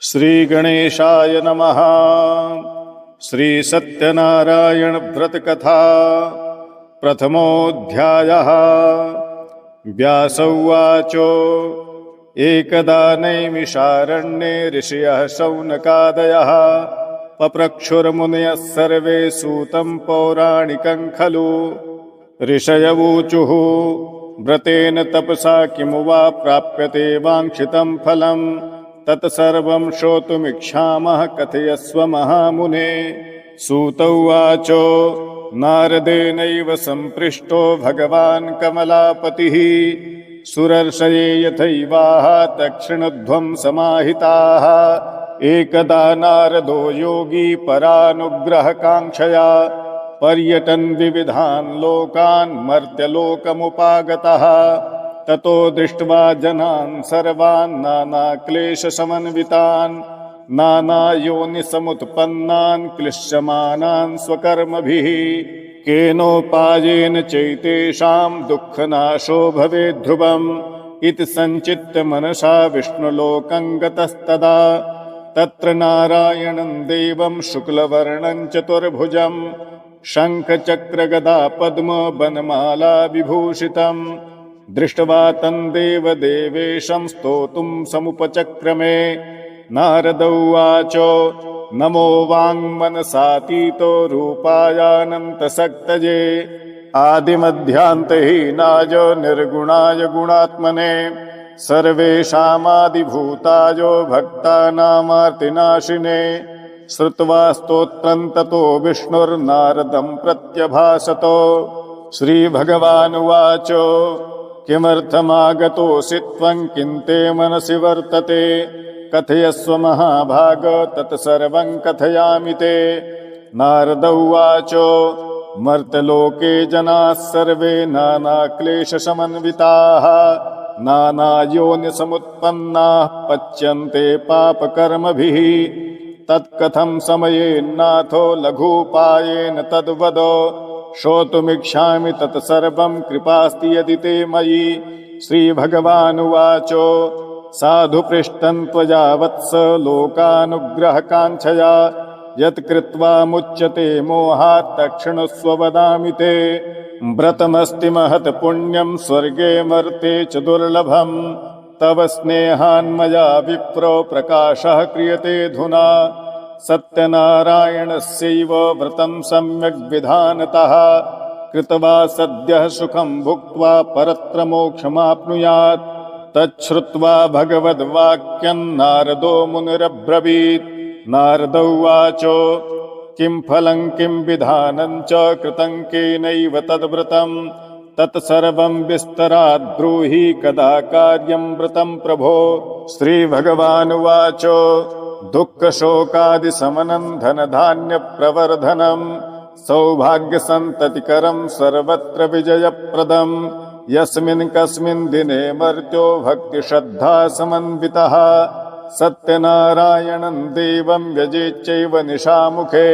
श्री गणेशाय नमः। श्री सत्यनारायण व्रत कथा प्रथमोऽध्यायः। व्यास उवाच एकदा नैमिषारण्ये ऋषयः शौनकादयः पप्रक्षुर्मुनयः सर्वे सूतं पौराणिकं खलु। ऋषयवूचुः व्रतेन तपसा किमु वा प्राप्यते वाञ्छितं फलम् तत्सर्वं श्रोतुमिच्छामः कथयस्व महामुने। सूत उवाच नारदेनैव सम्पृष्टो भगवान् कमलापतिः सुरर्षये यथैवाह तक्षणध्वं समाहिताः। एकदा नारदो योगी परानुग्रहकाङ्क्षया पर्यटन् विविधान् लोकान् मर्त्यलोकमुपागतः। ततो दृष्ट्वा जनान् सर्वान् नानाक्लेशसमन्वितान् नानायोनिसमुत्पन्नान् क्लिश्यमानान् स्वकर्मभिः केनोपायेन चैतेषां दुःखनाशो भवेत् ध्रुवम् इति सञ्चित्य मनसा विष्णुलोकं गतस्तदा। तत्र नारायणं देवं शुक्लवर्णं चतुर्भुजं शङ्खचक्रगदा पद्म वनमाला विभूषितम् दृष्ट्वा तं देवदेवेशं स्तोतुं समुपचक्रमे। नारद उवाच नमो वाङ्मनसातीतो रूपायानन्तशक्तये आदिमध्यान्तहीनाय निर्गुणाय गुणात्मने सर्वेषामादिभूताय भक्तानामार्तिनाशिने। श्रुत्वा स्तोत्रं ततो विष्णुर्नारदं प्रत्यभासत। श्रीभगवानुवाच किमर्थमागतोऽसि त्वं किं ते मनसि वर्तते कथयस्व महाभाग तत्सर्वं कथयामि ते। नारद उवाच मर्त्यलोके जनाः सर्वे नानाक्लेशसमन्विताः नानायोनिसमुत्पन्नाः पच्यन्ते पापकर्मभिः। तत्कथं समयेन्नाथो लघूपायेन तद्वद श्रोतुमिच्छामि तत्सर्वं कृपास्ति यदि ते मयि। श्रीभगवानुवाच साधु पृष्टं त्वया वत्स लोकानुग्रहकाङ्क्षया यत्कृत्वा मुच्यते मोहात् तत्क्षणस्व वदामि ते। व्रतमस्ति महत् पुण्यं स्वर्गे मर्ते च दुर्लभम् तव स्नेहान्मया विप्रो प्रकाशः क्रियते धुना। सत्यनारायणस्यैव व्रतं सम्यग् विधानतः कृत्वा सद्यः सुखं भुक्त्वा परत्र मोक्षमाप्नुयात्। तच्छ्रुत्वा भगवद्वाक्यं नारदो मुनिरब्रवीत्। नारद उवाच किं फलं किं विधानं च कृतं केनैव तद्व्रतं तत्सर्वं विस्तरात् ब्रूहि कदा कार्यं व्रतं प्रभो। श्रीभगवानुवाच दुःखशोकादिशमनं धनधान्यप्रवर्धनं सौभाग्यसन्ततिकरं सर्वत्र विजयप्रदं यस्मिन् कस्मिन् दिने मर्त्यो भक्तिश्रद्धा समन्वितः सत्यनारायणं देवं यजेच्चैव निशामुखे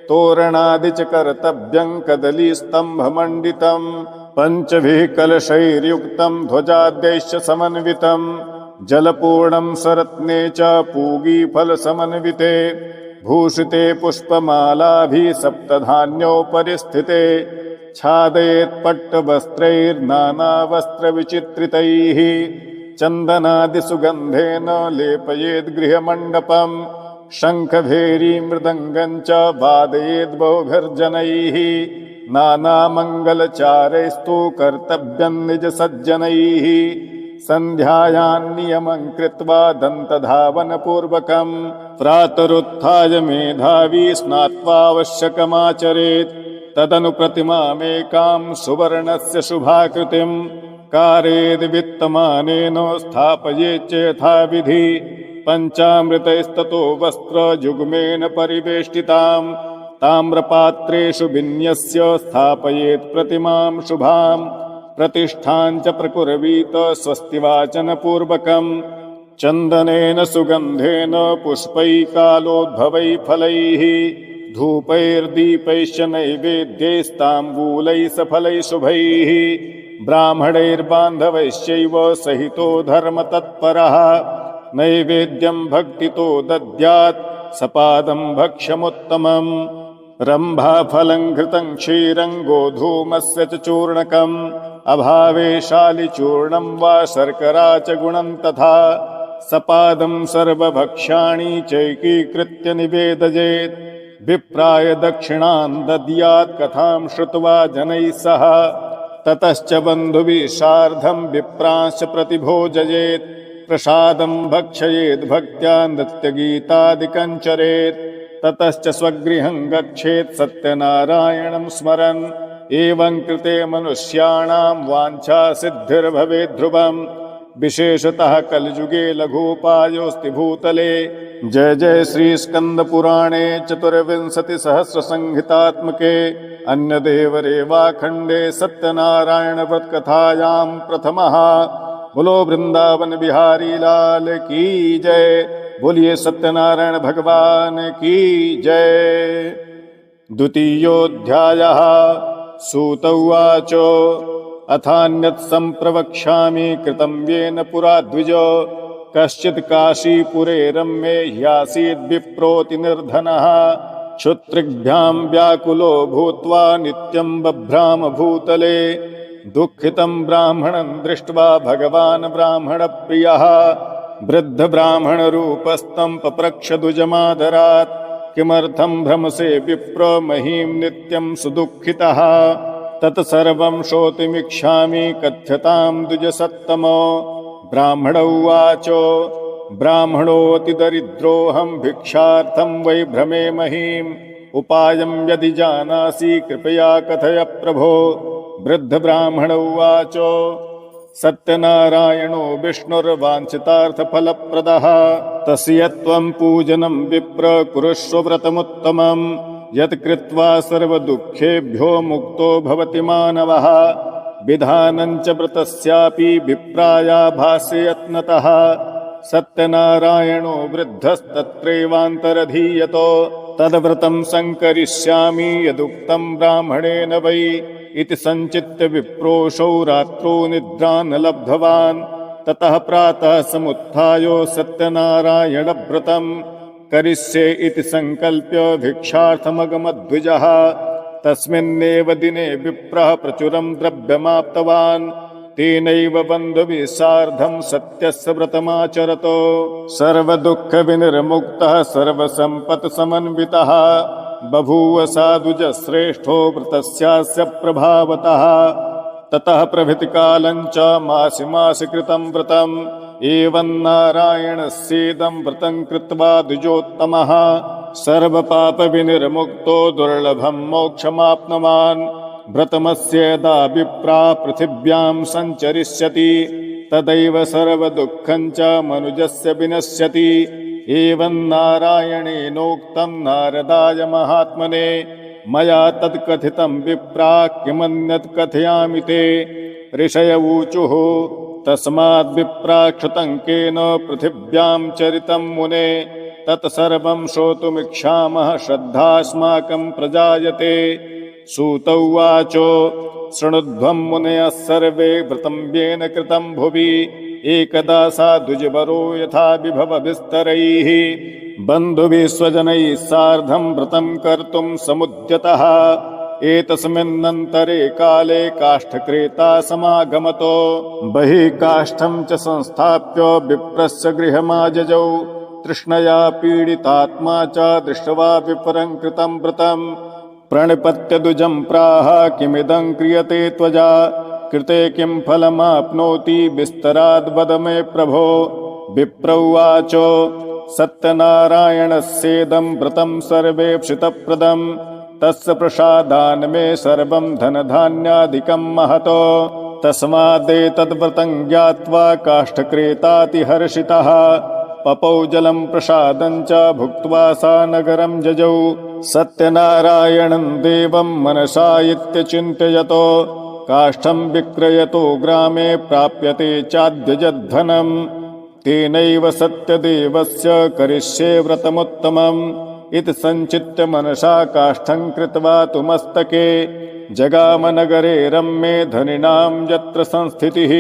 तोरणादि च कर्तव्यं कदलीस्तम्भमण्डितं पञ्चभिः कलशैर्युक्तं ध्वजाद्यैश्च समन्वितं जलपूर्णं सरत्ने च पूगीफलसमन्विते भूषिते पुष्पमालाभिः सप्तधान्योपरि स्थिते छादयेत् पट्टवस्त्रैर्नानावस्त्रविचित्रितैः चन्दनादिसुगन्धेन लेपयेत् गृहमण्डपम् शङ्खभेरी मृदङ्गं च वादयेत् बहुभिर्जनैः नानामङ्गलचारैस्तु कर्तव्यं निजसज्जनैः। सन्ध्यायां नियमं कृत्वा दन्तधावनपूर्वकं प्रातरुत्थाय मेधावी स्नात्वावश्यकमाचरेत्। तदनु प्रतिमामेकां सुवर्णस्य शुभाकृतिं कारयेद् वित्तमानेन स्थापयेत् च यथाविधि पञ्चामृतैस्ततो वस्त्रयुग्मेन परिवेष्टितां ताम्रपात्रेषु विन्यस्य स्थापयेत् प्रतिमां शुभां प्रतिष्ठां च प्रकुर्वीत स्वस्तिवाचनपूर्वकं चन्दनेन सुगन्धेन पुष्पैकालोद्भवैः फलैः धूपैर्दीपैश्च नैवेद्यैस्ताम्बूलैः सफलैः शुभैः ब्राह्मणैर्बान्धवैश्चैव सहितो धर्मतत्परः नैवेद्यं भक्तितो दद्यात् सपादं भक्ष्यमुत्तमम् रम्भाफलं घृतं क्षीरं गोधूमस्य च चूर्णकम् अभावे शालिचूर्णं वा शर्करा च गुणं तथा सपादं सर्वभक्ष्याणि चैकीकृत्य निवेदयेत् विप्राय दक्षिणां दद्यात् कथां श्रुत्वा जनैः सह ततश्च बन्धुभिः सार्धं विप्रांश्च प्रतिभोजयेत् प्रसादं भक्षयेत् भक्त्या नृत्यगीतादिकं चरेत् ततश्च स्वगृहं गच्छेत् सत्यनारायणं स्मरन् एवं कृते मनुष्याणां वाञ्छा सिद्धिर्भवेत् ध्रुवम् विशेषतः कलियुगे लघुपायोऽस्ति भूतले। जय जय श्री स्कंद पुराणे चतुर्विंशति सहस्र संहितात्मके अन्यदेवरेवाखंडे सत्यनारायण व्रत कथायां प्रथमः। बोलो वृंदावन बिहारी लाल की जय। बोलिए सत्यनारायण भगवान की जय। द्वितीयोऽध्यायः। सूत उवाच अथान्यत् संप्रवक्ष्यामि कृतं येन पुरा द्विज कश्चित् काशीपुरे रम्ये ह्यासीद् विप्रोति निर्धनः क्षुत्रिभ्यां व्याकुलो भूत्वा नित्यं बभ्राम भूतले दुःखितं ब्राह्मणं दृष्ट्वा भगवान् ब्राह्मणप्रियः वृद्ध ब्राह्मणरूपस्तं पप्रच्छ द्विजमादरात् किमर्थं भ्रमसे विप्र महीं नित्यं सुदुःखितः तत्सर्वं श्रोतुमिच्छामि कथ्यतां द्विजसत्तमो। ब्राह्मण उवाच ब्राह्मणोऽतिदरिद्रोऽहं भिक्षार्थं वै भ्रमे महीं उपायं यदि जानासि कृपया कथय प्रभो। वृद्ध ब्राह्मण उवाच सत्यनारायणो विष्णुर्वाञ्छितार्थफलप्रदः तस्य त्वं पूजनं विप्र कुरुष्व व्रतमुत्तमम् यत् कृत्वा सर्वदुःखेभ्यो मुक्तो भवति मानवः। विधानं च व्रतस्यापि विप्राया भाष्ये यत्नतः सत्यनारायणो वृद्धस्तत्रैवान्तरधीयतो तद्व्रतं संकरिष्यामि यदुक्तं ब्राह्मणेन वै इति संचित्य विप्रोऽसौ रात्रौ निद्रां न लब्धवान्। ततः प्रातः समुत्थायो सत्यनारायणव्रतं करिष्ये इति संकल्प्य भिक्षार्थमगमद्विजः। तस्मिन्नेव दिने विप्रः प्रचुरं द्रव्यमाप्तवान् तेनैव बन्धुभिः सार्धं सत्यस्य व्रतमाचरतो सर्वदुःखविनिर्मुक्तः सर्वसम्पत्समन्वितः बभूव साधुजश्रेष्ठो व्रतस्यास्य प्रभावतः। ततः प्रभृतिकालं च मासि मासि कृतं व्रतम् एवं नारायणस्येदं व्रतं कृत्वा द्विजोत्तमः सर्वपापविनिर्मुक्तो दुर्लभं मोक्षमाप्नुवान्। व्रतमस्येदा विप्रा पृथिव्यां सञ्चरिष्यति तदैव सर्वदुःखं च मनुजस्य विनश्यति। एवं नारायणेनोक्तं नारदाय महात्मने मया तत्कथितं विप्रा किमन्यत् कथयामि ते। ऋषय ऊचुः तस्माद् विप्राक्षतं केन पृथिव्यां चरितं मुने तत्सर्वं श्रोतुमिच्छामः श्रद्धास्माकं प्रजायते। सूत उवाच शृणुध्वं मुनयः सर्वे व्रतं येन कृतं भुवि एकदा साधुजवरो यथा विभव विस्तरैः बन्धुभिः स्वजनैः सार्धं व्रतं कर्तुं समुद्यतः। एतस्मिन्नन्तरे काले काष्ठक्रेता समागमतो बहिः काष्ठं च संस्थाप्य विप्रस्य गृहमाजजौ तृष्णया पीडितात्मा च दृष्ट्वा विप्रं कृतं व्रतं प्रणिपत्य द्विजं प्राह किमिदं क्रियते त्वजा कृते किं फलमाप्नोति विस्तराद् वद मे प्रभो। विप्र उवाच सत्यनारायणस्येदं व्रतं सर्वेप्सितप्रदं तस्य प्रसादान् मे सर्वं धनधान्यादिकं महतो तस्मादेतद्व्रतं ज्ञात्वा काष्ठक्रेतातिहर्षितः पपौ जलं प्रसादं च भुक्त्वा सा नगरं जजौ सत्यनारायणं देवं मनसा इत्यचिन्तयतो काष्ठं विक्रयतो ग्रामे प्राप्यते चाद्यजद्धनम् तेनैव सत्यदेवस्य करिष्ये व्रतमुत्तमम् इति संचित्य मनसा काष्ठं कृत्वा तु मस्तके जगामनगरे रम्ये धनिनां यत्र संस्थितिः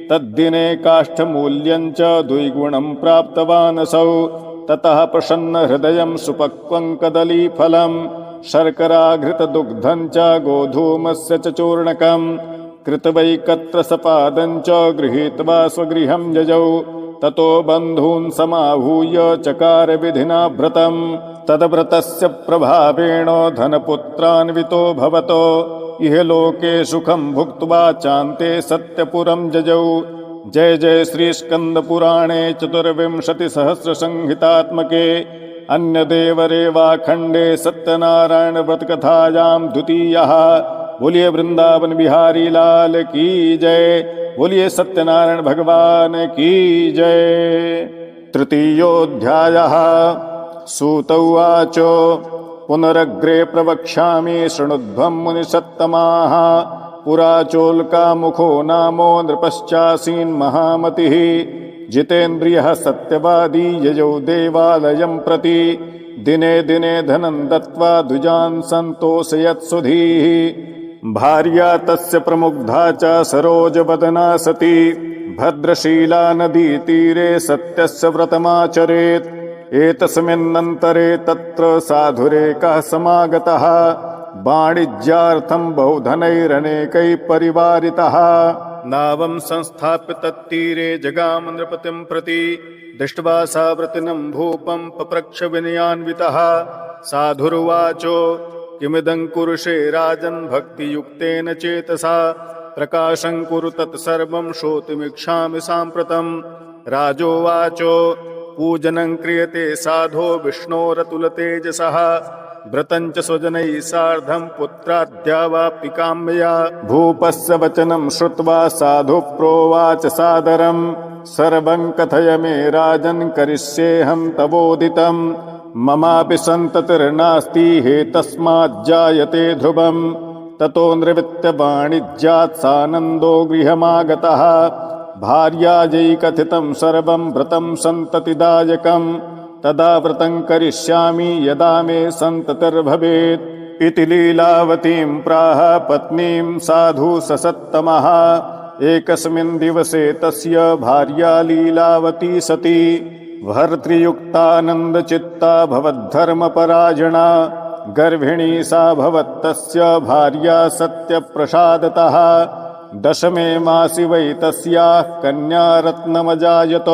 तद्दिने काष्ठमूल्यं च द्विगुणं प्राप्तवानसौ। ततः प्रसन्नहृदयं सुपक्वं कदलीफलं शर्कराघृतदुग्धं च गोधूमस्य च चूर्णकम् कृत्वैकत्रसपादं च गृहीत्वा स्वगृहं ययौ। ततो बन्धून् समाहूय चकार विधिना व्रतम्। तद्व्रतस्य प्रभावेण धनपुत्रान्वितो भवतो इह लोके सुखं भुक्त्वा चान्ते सत्यपुरं जजौ। जय जय श्री स्कंद पुराणे 24 संहितात्मके अन्यदेवरेवाखंडे सत्यनारायण व्रत कथायां द्वितीयः। बोलिए वृंदावन बिहारी लाल की जय। बोलिए सत्यनारायण भगवान की जय। तृतीयोऽध्यायः। सूत उवाच पुनरग्रे प्रवक्ष्यामि शृणुध्वं मुनिसत्तमाः। पुरा चोल्कामुखो नामो नृपश्चासीन् महामतिः। जितेन्द्रियः सत्यवादी ययौ देवालयं प्रति। दिने दिने धनं दत्त्वा द्विजान् सन्तोषयत्सुधीः। भार्या तस्य प्रमुग्धा च सरोजवदना सती। भद्रशीला नदीतीरे सत्यस्य व्रतमाचरेत्। एतस्मिन्नन्तरे तत्र साधुरेकः समागतः। वाणिज्यार्थं बहुधनैरनेकैः परिवारितः। नावं संस्थाप्य तत्तीरे जगाम नृपतिं प्रति। दृष्ट्वा सा व्रतिनं भूपं पप्रच्छ विनयान्वितः। साधुरुवाचो किमिदं कुरुषे राजन् भक्तियुक्तेन चेतसा। प्रकाशं कुरु तत्सर्वं श्रोतुमिच्छामि साम्प्रतम्। राजोवाचो पूजनं क्रियते साधो विष्णोरतुलतेजसः। व्रतं च स्वजनैः सार्धं पुत्राद्यावाप्तिकां मया। भूपस्य वचनं श्रुत्वा साधु प्रोवाच सादरं। सर्वं कथय मे राजन् करिष्येऽहं तवोदितं। ममापि सन्ततिर्नास्ति हेतस्माज्जायते ध्रुवम्। ततो निवृत्य वाणिज्यात् सानन्दो गृहमागतः। भार्यायै कथितं सर्वं व्रतं सन्ततिदायकम्। तदा व्रतं करिष्यामि यदा मे सन्ततिर्भवेत् इति लीलावतीं प्राह पत्नीं साधु ससत्तमः। एकस्मिन् दिवसे तस्य भार्या लीलावती सती। भर्तृयुक्तानन्दचित्ता भवद्धर्मपरायणा। गर्भिणी सा भवत्तस्य भार्या सत्यप्रसादतः। दशमे मासि वै तस्याः कन्या रत्नमजायत।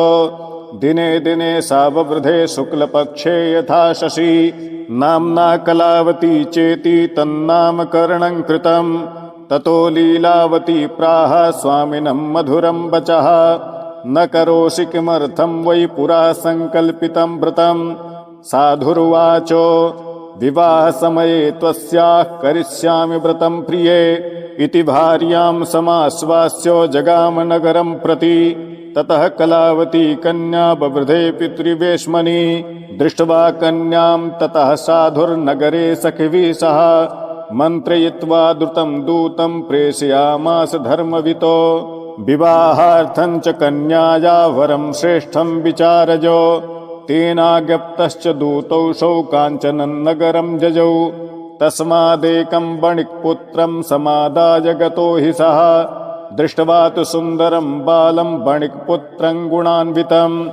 दिने दिने सा ववृधे शुक्लपक्षे यथा शशी। नाम्ना कलावती चेति तन्नामकरणं कृतं। ततो लीलावती प्राह स्वामिनं मधुरं वचः। न करोषि किमर्थं वै पुरा संकल्पितं व्रतं। साधुरुवाचो विवाहसमये त्वस्याः करिष्यामि व्रतं प्रिये इति भार्यां समाश्वास्य जगाम नगरं प्रति। ततः कलावती कन्या बवृधे पितृवेश्मनि। दृष्ट्वा कन्यां ततः साधुर्नगरे सखिभिः सह मन्त्रयित्वा द्रुतं दूतं प्रेषयामास धर्मवितो। विवाहार्थं च कन्याया वरं श्रेष्ठं विचारजो। तेनाज्ञप्तश्च दूतौषौ काञ्चनं नगरं जजौ। तस्मादेकं वणिक्पुत्रं समादाय गतो हि सः। दृष्ट्वा तु सुन्दरं बालं वणिक्पुत्रं गुणान्वितं।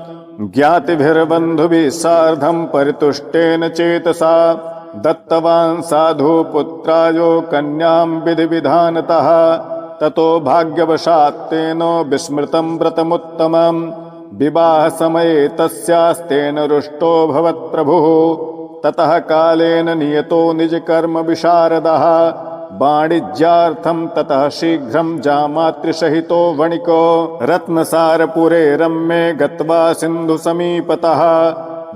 ज्ञातिभिर्बन्धुभिः सार्धं परितुष्टेन चेतसा। दत्तवान् साधुपुत्रायो कन्यां विधिविधानतः। ततो भाग्यवशात् तेन विस्मृतं व्रतमुत्तमम्। विवाहसमये तस्यास्तेन रुष्टो भवत्प्रभुः। ततः कालेन नियतो निजकर्म विशारदः। वाणिज्यार्थं ततः शीघ्रं जामातृसहितो वणिको रत्नसारपुरे रम्ये गत्वा सिन्धुसमीपतः।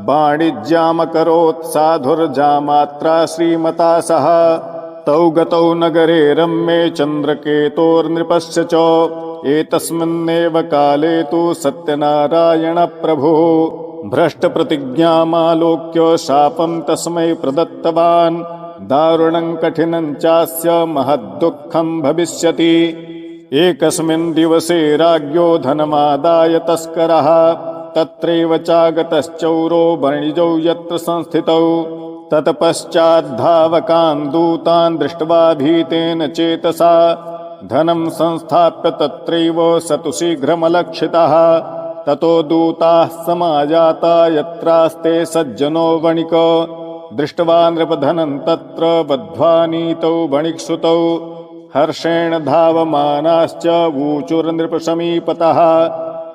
वाणिज्यामकरोत् साधुर्जामात्रा श्रीमता सह। तौ गतौ नगरे रम्ये चन्द्रकेतोर्नृपस्य च। एतस्मिन्नेव काले तु सत्यनारायण प्रभुः भ्रष्टप्रतिज्ञामालोक्य शापं तस्मै प्रदत्तवान्। दारुणं कठिनं चास्य महद्दुःखं भविष्यति। एकस्मिन् दिवसे राज्ञो धनमादाय तस्करः। तत्रैव चागतश्चौरो वणिजौ यत्र संस्थितौ। ततपश्चाद्धावकान् दूतान् दृष्ट्वा भीतेन चेतसा धनं संस्थाप्य तत्रैव स तु शीघ्रमलक्षितः। ततो दूताः समायाता यत्रास्ते सज्जनो वणिको, दृष्ट्वा नृपधनं तत्र बद्ध्वा नीतौ वणिक्सुतौ। हर्षेण धावमानाश्च ऊचुर्नृपसमीपतः,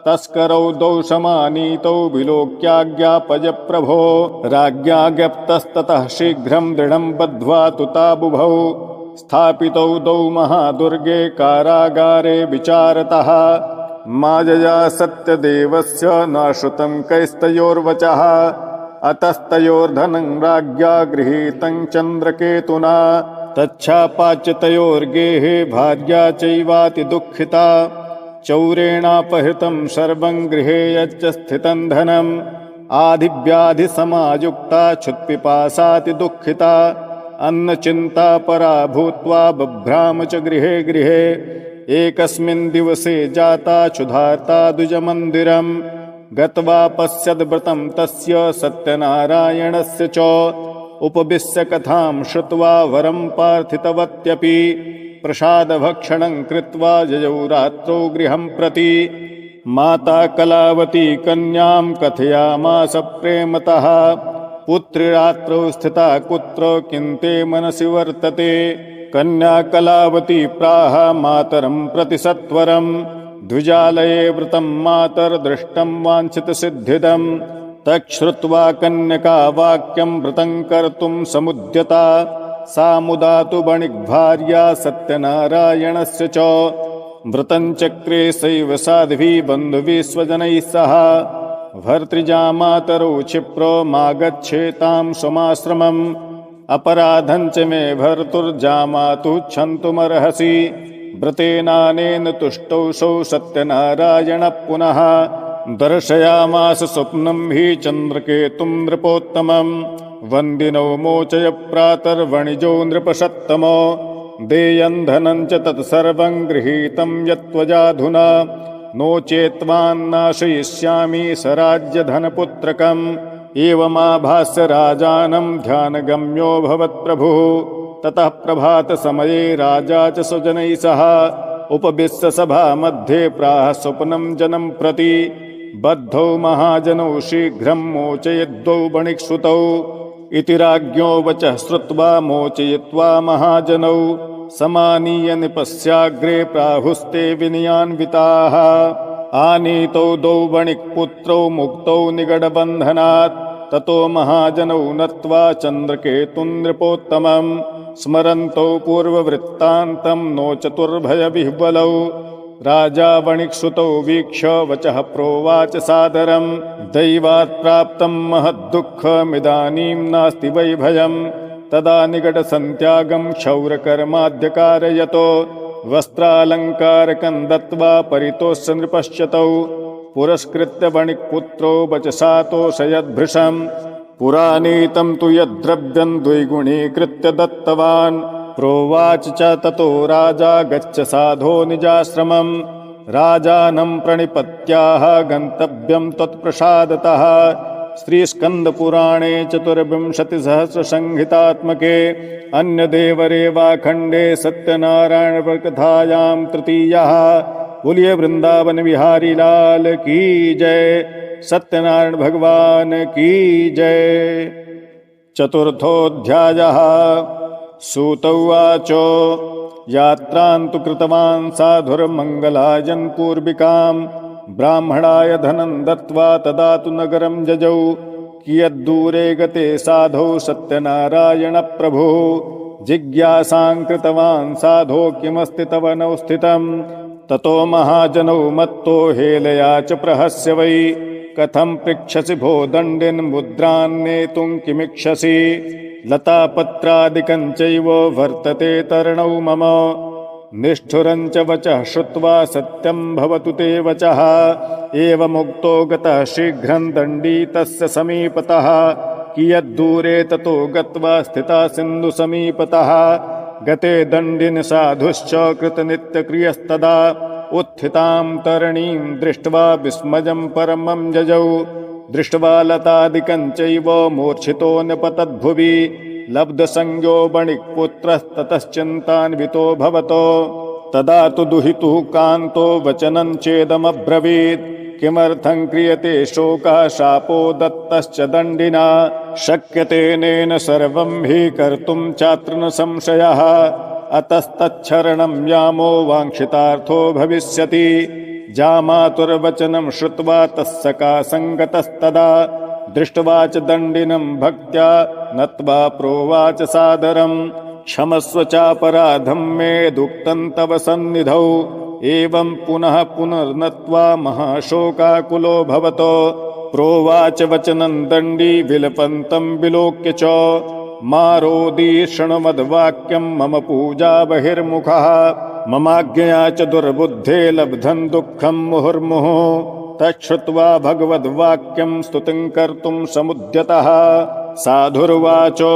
तस्करौ दोषमानीतौ विलोक्याज्ञापय प्रभो। राज्ञा ज्ञप्तस्ततः शीघ्रं दृढं बद्ध्वा तुताबुभौ, स्थापितौ द्वौ महादुर्गे कारागारे विचारतः। मायया सत्यदेवस्य न श्रुतं कैस्तयोर्वचः, अतस्तयोर्धनं राज्ञा गृहीतं चन्द्रकेतुना। तच्छापाच्य तयोर्गेहे भार्या चैवाति दुःखिता, चौरेणापहृतं सर्वं गृहे यच्च स्थितं धनम्। आधिव्याधिसमायुक्ता क्षुत्पिपासाति दुःखिता, अन्नचिन्ता परा भूत्वा बभ्राम च गृहे गृहे। एकस्मिन् दिवसे जाता क्षुधार्ता द्विजमन्दिरम्, गत्वा पश्यद्व्रतं तस्य सत्यनारायणस्य च। उपविश्य कथां श्रुत्वा वरं प्रार्थितवत्यपि, प्रसादभक्षणं कृत्वा ययौ रात्रौ गृहं प्रति। माता कलावती कन्यां कथयामास प्रेमतः, पुत्री रात्रौ स्थिता कुत्र किन्ते मनसि वर्तते। कन्या कलावती प्राह मातरं प्रति सत्वरं, द्विजालये वृतं मातर्दृष्टं वाञ्छितसिद्धिदम्। तच्छ्रुत्वा कन्यका वाक्यं व्रतं कर्तुं समुद्यता, सा मुदा तु वणिक्भार्या सत्यनारायणस्य च। व्रतं चक्रे सैव साध्वी बन्धुभिः स्वजनैः सह, भर्तृजामातरौ क्षिप्रो मागच्छेतां स्वमाश्रमम्। अपराधं च मे भर्तुर्जामातुः क्षन्तुमर्हसि, व्रतेनानेन तुष्टौसौ सत्यनारायणः पुनः। दर्शयामास स्वप्नं हि चन्द्रकेतुं नृपोत्तमम्, वन्दिनौ मोचय प्रातर्वणिजो नृपसत्तमो। देयं धनं च तत्सर्वं गृहीतं यत्त्वजाधुना, नो चेत्त्वान्नाशयिष्यामि सराज्यधनपुत्रकम्। एवमाभास्य राजानं ध्यानगम्यो भवत्प्रभुः। ततः प्रभातसमये राजा च स्वजनैः सह उपविश्य सभामध्ये प्राह स्वप्नं जनं प्रति। बद्धौ महाजनौ शीघ्रं मोचयिद्वौ वणिक्सुतौ, इति राज्ञो वचः श्रुत्वा मोचयित्वा महाजनौ। समानीय निपस्याग्रे प्राहुस्ते विनयान्विताः, आनीतौ द्वौ वणिक्पुत्रौ मुक्तौ निगडबन्धनात्। ततो महाजनौ नत्वा चन्द्रकेतुं नृपोत्तमं, स्मरन्तौ पूर्ववृत्तान्तं नो चतुर्भयविह्वलौ। राजा वणिक्सुतौ वीक्ष्य वचः प्रोवाच सादरं, दैवात् प्राप्तं महद्दुःखमिदानीं नास्ति वै भयम्। तदा निकटसन्त्यागं क्षौरकर्माद्यकारयतो, वस्त्रालङ्कारकं दत्त्वा परितोष्य नृपश्यतौ। पुरस्कृत्य वणिक्पुत्रो वचसा तोषयद्भृशम्, पुरानीतं तु यद्द्रव्यं द्विगुणीकृत्य दत्तवान्। प्रोवाच च ततो राजा गच्छ साधो निजाश्रमम्, राजानं प्रणिपत्याः गन्तव्यं त्वत्प्रसादतः। श्रीस्कन्दपुराणे 24 संहितात्मके अन्यदेवरेवाखण्डे सत्यनारायणकथायां तृतीयः। बोलिए वृंदावन बिहारी लाल की जय, सत्यनारायण भगवान की जय। चतुर्थोऽध्यायः। सूत उवाच यात्रान्तु कृतवान् साधुर्मङ्गलायन् पूर्विकां, ब्राह्मणाय धनं दत्त्वा तदा तु नगरं जजौ। कियद्दूरे गते साधौ सत्यनारायण प्रभुः, जिज्ञासां कृतवान् साधो किमस्ति तव नौ स्थितम्। ततो महाजनौ मत्तो हेलया च प्रहस्य वै, कथं पृच्छसि भो दण्डिन् मुद्रान्नेतुं किमिच्छसि। लतापत्रादिकं चैव वर्तते तरणौ मम, निष्ठुरं च वचः श्रुत्वा सत्यं भवतु ते वचः। एवमुक्तो गतः शीघ्रं दण्डी तस्य समीपतः, कियद्दूरे ततो गत्वा स्थिता सिन्धुसमीपतः। गते दण्डिन साधुश्च कृतनित्यक्रियस्तदा, उत्थितां तरणीं दृष्ट्वा विस्मयं परमं जजौ। दृष्ट्वा लतादिकं चैव मूर्छितो न्यपतद्भुवि, लब्धसंज्ञो वणिक्पुत्रस्ततश्चिन्तान्वितो भवतो। तदा तु दुहितुः कान्तो वचनं चेदमब्रवीत् किमर्थं क्रियते शोकः शापो दत्तश्च दण्डिना शक्यतेनेन सर्वं हि कर्तुं चात्र न संशयः अतस्तच्छरणं यामो वाञ्छितार्थो भविष्यति जामातुर्वचनं श्रुत्वा तस्य का सङ्गतस्तदा दृष्ट्वा च दण्डिनं भक्त्या नत्वा प्रोवाच सादरम् क्षमस्व चापराधं मे दुक्तं तव सन्निधौ एवं पुनः पुनर्नत्वा महाशोकाकुलो भवतो प्रोवाच वचनं दण्डी विलपन्तं विलोक्य च मारोदी शृणुमद्वाक्यं मम पूजा बहिर्मुखः ममाज्ञया च दुर्बुद्धे लब्धं दुःखं मुहुर्मुहुः तच्छ्रुत्वा भगवद्वाक्यं स्तुतिं कर्तुं समुद्यतः साधुर्वाचो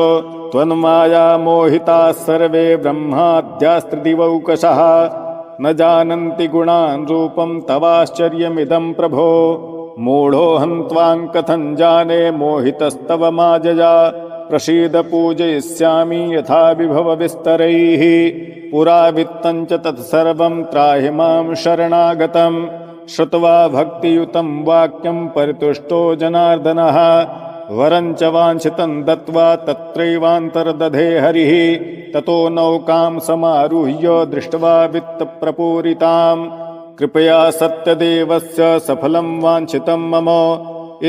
त्वन्माया मोहिताः सर्वे ब्रह्माद्यास्त्रिदिवौकशः न जानन्ति गुणान् रूपं तवाश्चर्यमिदं प्रभो मूढोऽहं त्वां कथं जाने मोहितस्तव मायया प्रसीद पूजयिष्यामि यथा विभव विस्तरैः पुरा वित्तं च तत्सर्वं त्राहि मां शरणागतं श्रुत्वा भक्तियुतं वाक्यं परितुष्टो जनार्दनः वरं च वाञ्छितं दत्त्वा तत्रैवान्तर्दधे हरिः ततो नौकां समारुह्य दृष्ट्वा वित्तप्रपूरितां कृपया सत्यदेवस्य सफलं वाञ्छितं मम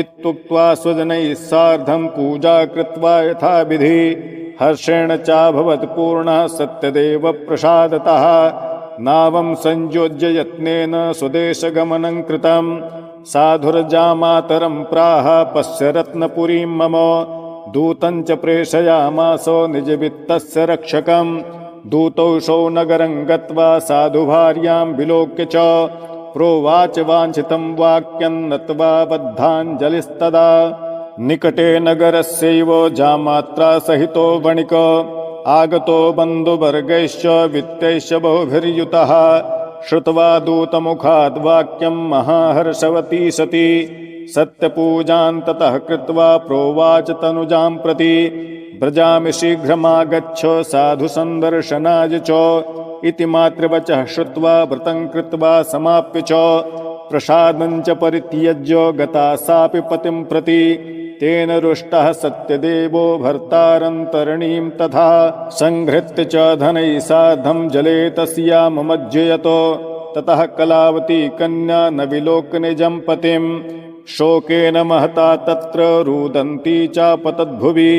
इत्युक्त्वा स्वजनैः सार्धं पूजा कृत्वा यथाविधि हर्षेण चाभवत् पूर्णः सत्यदेव प्रसादतः नावं संयोज्य यत्नेन स्वदेशगमनं कृतं साधुर्जामातरं प्राह पश्य रत्नपुरीं मम दूतं च प्रेषयामास निजवित्तस्य रक्षकं दूतौषौ नगरं गत्वा साधुभार्यां विलोक्य च प्रोवाच वाञ्छितं वाक्यं नत्वा बद्धाञ्जलिस्तदा निकटे नगरस्यैव जामात्रा सहितो वणिक आगतो बन्धुवर्गैश्च वित्तैश्च बहुभिर्युतः श्रुत्वा दूतमुखाद् वाक्यं महाहर्षवती सती सत्यपूजां ततः कृत्वा प्रोवाच तनुजां प्रति व्रजामि शीघ्रमागच्छ साधुसन्दर्शनाय च इति मातृवचः श्रुत्वा व्रतं कृत्वा समाप्य च प्रसादं च परित्यज्य गता सापि पतिं प्रति तेन रुष्टः सत्यदेवो भर्तारन्तरणीं तथा संहृत्य च धनैः सार्धं जले तस्यामज्जयतो ततः कलावती कन्या न विलोक्य निजं पतिं शोकेन महता तत्र रुदन्ती चापतद्भुवि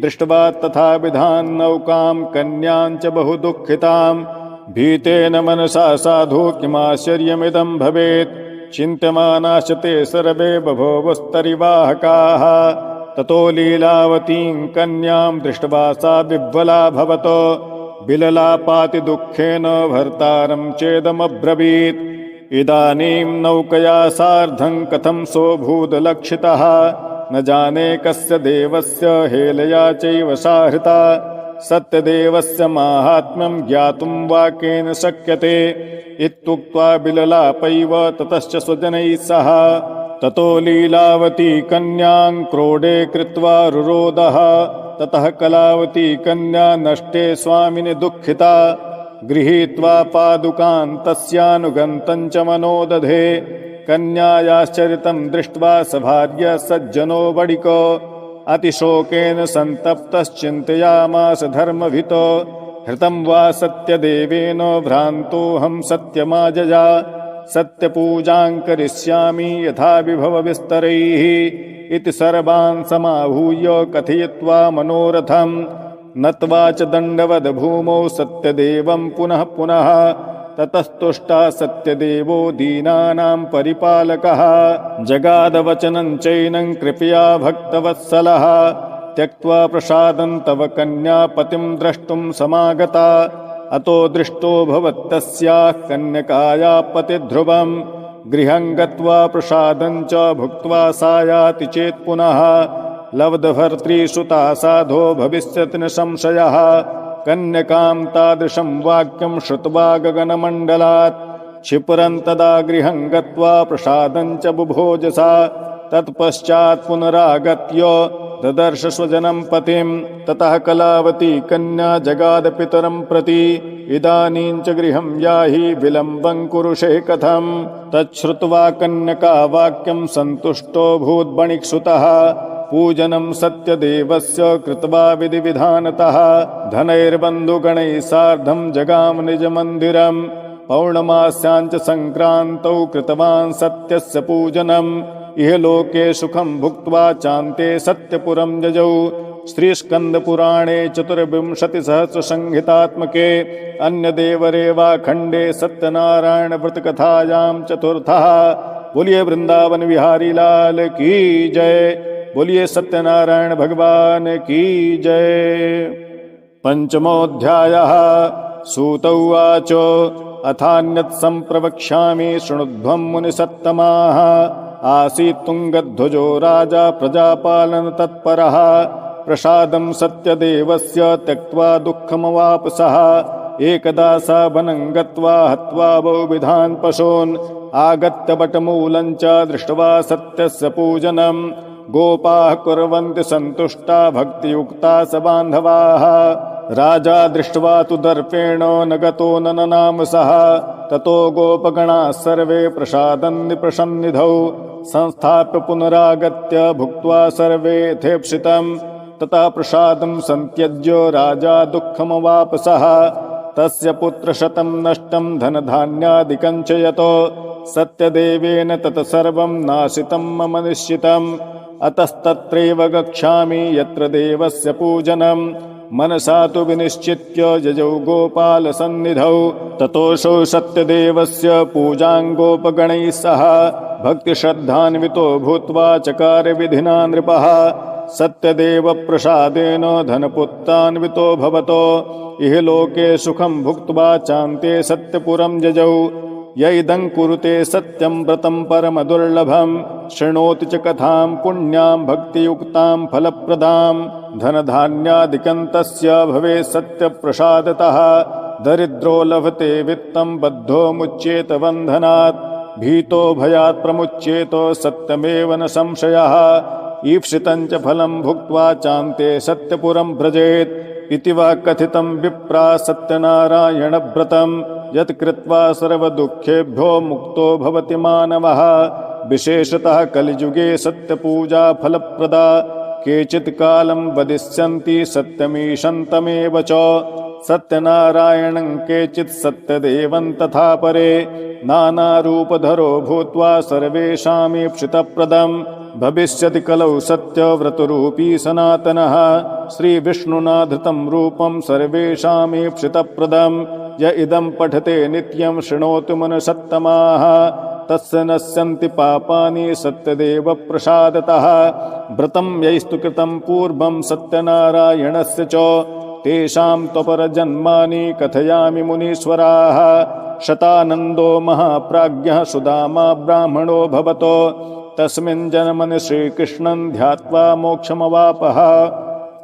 दृष्ट्वा तथा विधान् नौकां कन्यां च बहु दुःखितां भीतेन मनसा साधु किमाश्चर्यमिदं भवेत् चिन्त्यमानाश्च ते सर्वे बभूवस्तरिवाहकाः ततो लीलावतीं कन्यां दृष्ट्वा सा विह्वला भवतो विललापाति दुःखेन भर्तारं चेदमब्रवीत् इदानीं नौकया सार्धं कथं सोऽभूदलक्षितः न जाने कस्य देवस्य हेलया चैव साहृता सत्यदेवस्य माहात्म्यं ज्ञातुं वा केन शक्यते इत्युक्त्वा विललापैव ततश्च स्वजनैः सह ततो लीलावती कन्यां क्रोडे कृत्वा रुरोदः ततः कलावती कन्या नष्टे स्वामिनि दुःखिता गृहीत्वा पादुकान् तस्यानुगन्तं च मनोदधे कन्यायाश्चरितं दृष्ट्वा सभार्य सज्जनो वडिको अतिशोकेन सन्तप्तश्चिन्तयामास धर्मभितो हृतं वा सत्यदेवेन भ्रान्तोऽहं सत्यमाजया सत्यपूजां करिष्यामि यथा विभव विस्तरैः इति सर्वान् समाहूय कथयित्वा मनोरथं नत्वा च दण्डवद् भूमौ सत्यदेवं पुनः पुनः ततस्तुष्टा सत्यदेवो दीनानां परिपालकः जगादवचनं चैनं कृपया भक्तवत्सलः त्यक्त्वा प्रसादं तव कन्या पतिं द्रष्टुं समागता अतो दृष्टो भवत्तस्याः कन्यकाया पतिध्रुवं गृहं गत्वा प्रसादं च भुक्त्वा सायाति चेत् पुनः लब्धभर्तृसुता साधो भविष्यति न संशयः कन्यकां तादृशं वाक्यं श्रुत्वा गगनमण्डलात् क्षिप्रं तदा गृहं गत्वा प्रसादं च बुभोजसा तत्पश्चात् पुनरागत्य ददर्श स्वजनं पतिं ततः कलावती कन्या जगाद पितरं प्रति इदानीं च गृहं याहि विलम्बं कुरुषे कथं तच्छ्रुत्वा कन्यका वाक्यं सन्तुष्टो भूद्वणिक्सुतः पूजनं सत्यदेवस्य कृत्वा विधिविधानतः धनैर्बन्धुगणैः सार्धं जगाम निजमन्दिरम् पौर्णमास्याञ्च सङ्क्रान्तौ कृतवान् सत्यस्य पूजनम् इह लोके सुखं भुक्त्वा चान्ते सत्यपुरं जजौ श्रीस्कन्दपुराणे 24सहस्रसंहितात्मके अन्यदेवरेवाखण्डे सत्यनारायण व्रतकथायां चतुर्थः। बोलिए वृंदावन विहारी लाल की जय। बोलिए सत्यनारायण भगवान की जय। पंचमोऽध्यायः। सूत उवाच अथान्यत् सम्प्रवक्ष्यामि शृणुध्वं मुनिसत्तमाः। आसीत् तुङ्गध्वजो राजा प्रजापालन तत्परः प्रसादं सत्यदेवस्य त्यक्त्वा दुःखमवापसः एकदा स वनं गत्वा हत्वा बहुविधान् पशून् आगत्य वटमूलं च दृष्ट्वा सत्यस्य पूजनं गोपाः कुर्वन्ति सन्तुष्टा भक्तियुक्ता स बान्धवाः। राजा दृष्ट्वा तु दर्पेण न गतो ननाम सः ततो गोपगणाः सर्वे प्रसादन्ति प्रसन्निधौ संस्थाप्य पुनरागत्य भुक्त्वा सर्वे यथेप्सितं ततः प्रसादं संत्यज्य राजा दुःखमवापसः तस्य पुत्रशतं नष्टं धनधान्यादिकं च यतो सत्यदेवेन तत् सर्वं नाशितं मम निश्चितम् अतस्तत्रैव गच्छामि यत्र देवस्य पूजनं मनसा तु विनिश्चित्य जजौ गोपालसन्निधौ ततोऽसौ सत्यदेवस्य पूजां गोपगणैः सह भक्तिश्रद्धान्वितो भूत्वा चकार विधिना नृपः सत्यदेव प्रसादेन धनपुत्रान्वितो भवतो इह लोके सुखं भुक्त्वा चान्ते सत्यपुरं जजौ य इदं कुरुते सत्यं व्रतं परमदुर्लभं शृणोति च कथां पुण्यां भक्तियुक्तां फलप्रदां धनधान्यादिकं तस्य भवेत् सत्यप्रसादतः दरिद्रो लभते वित्तं बद्धो मुच्येत बन्धनात् भीतो भयात् प्रमुच्येत सत्यमेव न संशयः ईप्सितं च फलं भुक्त्वा चान्ते सत्यपुरं व्रजेत् इति वा कथितं विप्रा सत्यनारायणव्रतं यत् कृत्वा सर्वदुःखेभ्यो मुक्तो भवति मानवः विशेषतः कलियुगे सत्यपूजा फलप्रदा केचित् कालं वदिष्यन्ति सत्यमीशन्तमेव च सत्यनारायणं केचित् सत्यदेवं तथा परे नानारूपधरो भूत्वा सर्वेषामीप्सितप्रदं भविष्यति कलौ सत्यव्रतरूपी सनातनः श्रीविष्णुना धृतं रूपं सर्वेषामीप्सितप्रदं य इदं पठते नित्यं शृणोतु मनुसत्तमाः तस्य नश्यन्ति पापानि सत्यदेव प्रसादतः व्रतं यैस्तु कृतं पूर्वं सत्यनारायणस्य च तेषां त्वपरजन्मानि कथयामि मुनीश्वराः शतानन्दो महाप्राज्ञः सुदामा ब्राह्मणो भवतो तस्मिन् जन्मनि श्रीकृष्णं ध्यात्वा मोक्षमवापः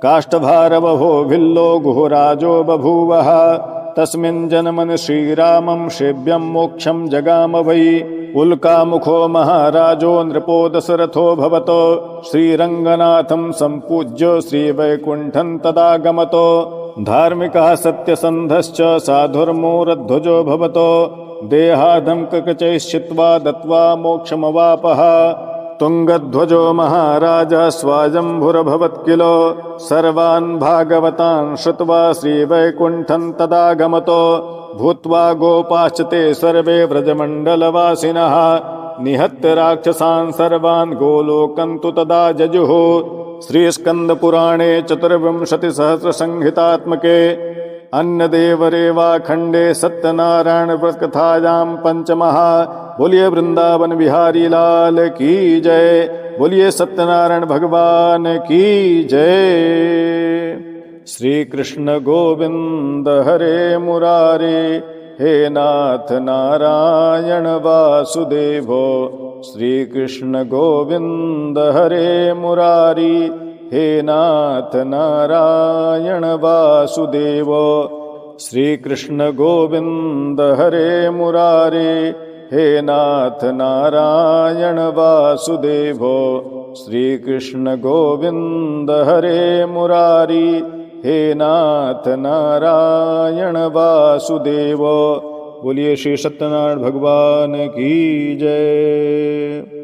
काष्ठभारवहो भिल्लो गुहराजो बभूवः तस्मिन् जन्मनि श्रीरामं सेव्यं मोक्षं जगाम वै उल्कामुखो महाराजो नृपो दशरथो भवतो श्रीरङ्गनाथं सम्पूज्य श्रीवैकुण्ठं तदागमतो धार्मिकः सत्यसन्धश्च साधुर्मूरध्वजो भवतो देहाधं ककचैश्चित्वा दत्त्वा मोक्षमवापः तुङ्गध्वजो महाराजः स्वायम्भुरभवत् किल सर्वान् भागवतान् श्रुत्वा श्रीवैकुण्ठं तदागमतो भूत्वा गोपाश्च ते सर्वे व्रजमण्डलवासिनः निहत्य राक्षसान् सर्वान् गोलोकं तु तदा जजुः श्रीस्कन्दपुराणे 24सहस्रसंहितात्मके अन्यदेवरेवाखण्डे सत्यनारायण व्रतकथायां पंचमः। बोलिए वृंदावन बिहारी लाल की जय। बोलिए सत्यनारायण भगवान की जय। श्री कृष्ण गोविंद हरे मुरारे हे नाथ नारायण वासुदेव श्री कृष्ण गोविंद हरे मुरारी हे नाथ नारायण वासुदेव श्री कृष्ण गोविंद हरे मुरारे हे नाथ नारायण वासुदेवो श्री कृष्ण गोविंद हरे मुरारी हे नाथ नारायण वासुदेव। बोलिए श्री सत्यनारायण भगवान की जय।